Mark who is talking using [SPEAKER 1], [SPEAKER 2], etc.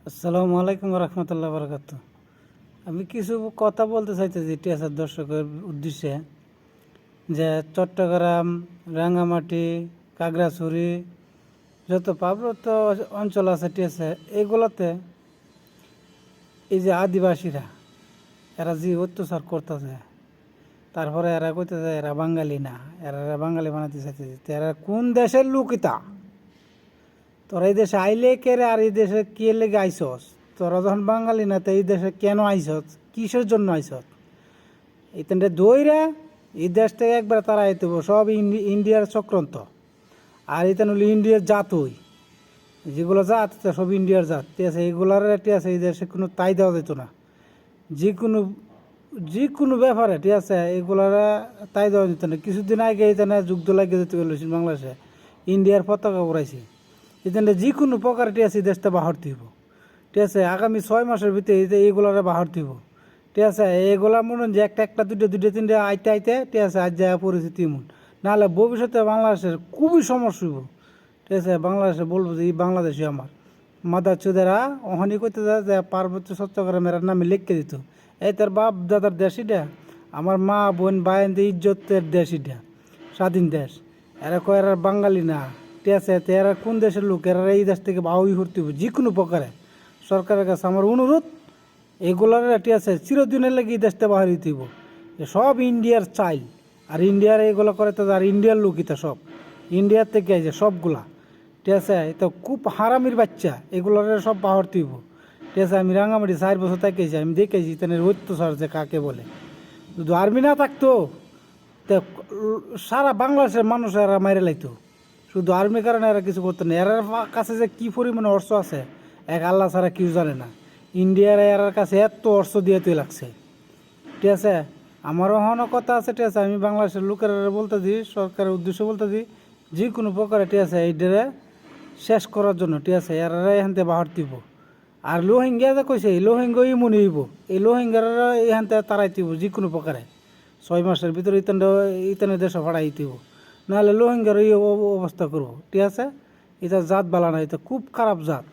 [SPEAKER 1] আসসালামু আলাইকুম রহমতুল্লাহ বরকাত। আমি কিছু কথা বলতে চাইতেছি টিএসআর দর্শকের উদ্দেশ্যে, যে চট্টগ্রাম, রাঙ্গামাটি, খাগড়াছড়ি, যত পার্বত্য অঞ্চল আছে টিএসএ, এগুলোতে এই যে আদিবাসীরা এরা যে অত্যাচার করতেছে, তারপরে এরা কইতেছে এরা বাঙালি না, এরা বাঙালি বানাতে চাইতেছে। এরা কোন দেশের লোক? এটা তোরা এই দেশে আইলে কে রে? আর এই দেশে কে লেগে আইসস? তোরা যখন বাঙালি না, তো এই দেশে কেন আইসস? কিসের জন্য আইসস? এইখানটা দইরা এই দেশ থেকে একবার তারা আইতে সব ইন্ডিয়ার চক্রান্ত। আর এখানে হলো ইন্ডিয়ার জাতই, যেগুলো জাত সব ইন্ডিয়ার জাত, ঠিক আছে? এইগুলার ঠিক আছে, এই দেশে কোনো তাই দেওয়া যেত না। যে কোনো ব্যাপারে ঠিক আছে, এইগুলার তাই দেওয়া যেত না। কিছুদিন আগে এখানে যুদ্ধ লাগিয়ে যেতে গেছিল বাংলাদেশে, ইন্ডিয়ার পতাকা উড়াইছে। এখানে যে কোনো প্রকার ঠিক আছে দেশটা বাহার দিব, ঠিক আছে? আগামী 6 মাসের ভিতরে এইগুলারে বাহার দিব, ঠিক আছে? এইগুলা মনে হয় যে একটা দুটো তিনটে আইতে আইতে ঠিক আছে আজ যায় পরিস্থিতি এমন। নাহলে ভবিষ্যতে বাংলাদেশের খুবই সমস্যা হইব, ঠিক আছে? বাংলাদেশে বলবো যে এই বাংলাদেশি আমার মাদার চোদেরা ওখানে করতে যায় যে পার্বত্য চট্টগ্রামের নামে লিখকে দিত। এই তার বাপ দাদার দেশ এটা, আমার মা বোন ভাইদের ইজ্জতের দেশ এটা, স্বাধীন দেশ। এরা কয় এরা বাঙালি না, ঠিক আছে? তো এরা কোন দেশের লোক? এরা এই দেশ থেকে বাউই করতে হবে যে কোনো প্রকারে। সরকারের কাছে আমার অনুরোধ, এগুলার ঠিক আছে চিরদিনের লাগে এই দেশটা বাহার দিতে হইব। সব ইন্ডিয়ার চাইল, আর ইন্ডিয়ার এগুলো করে তো, আর ইন্ডিয়ার লোক এটা সব ইন্ডিয়ার থেকে আছে সবগুলা, ঠিক আছে? এটা খুব হারামির বাচ্চা, এগুলোর সব বাহার দিব, ঠিক আছে? আমি রাঙামাটি 4 বছর তাকিয়েছি, আমি দেখেছি তেনের অত্যাচার যে কাকে বলে। যদি আর্মি না থাকতো তো সারা বাংলাদেশের মানুষ এরা মাইরে লাইতো। শুধু আর্মির কারণে এরা কিছু করতো না। এর কাছে যে কী পরিমাণে অর্থ আছে এক আল্লাহ ছাড়া কেউ জানে না। ইন্ডিয়ার এর কাছে এত অর্থ দিয়ে তুই লাগছে, ঠিক আছে? আমারও হনো কথা আছে, ঠিক আছে? আমি বাংলাদেশের লোকের বলতে দিই, সরকারের উদ্দেশ্য বলতে দিই, যে কোনো প্রকারে ঠিক আছে এইটারে শেষ করার জন্য, ঠিক আছে? এরা এখান থেকে বাহার দিব। আর লোহিঙ্গা যে কইছে, এই লোহিঙ্গা ইমুনি হইব, এই লোহিঙ্গারা এখান থেকে তারাই দিব যে কোনো প্রকারে 6 মাসের ভিতরে ইতানের দেশে ভাড়াই দিব। নাহলে লোহিঙ্গার এই অবস্থা করবো, ঠিক আছে? এটা জাত বালা না, এটা খুব খারাপ জাত।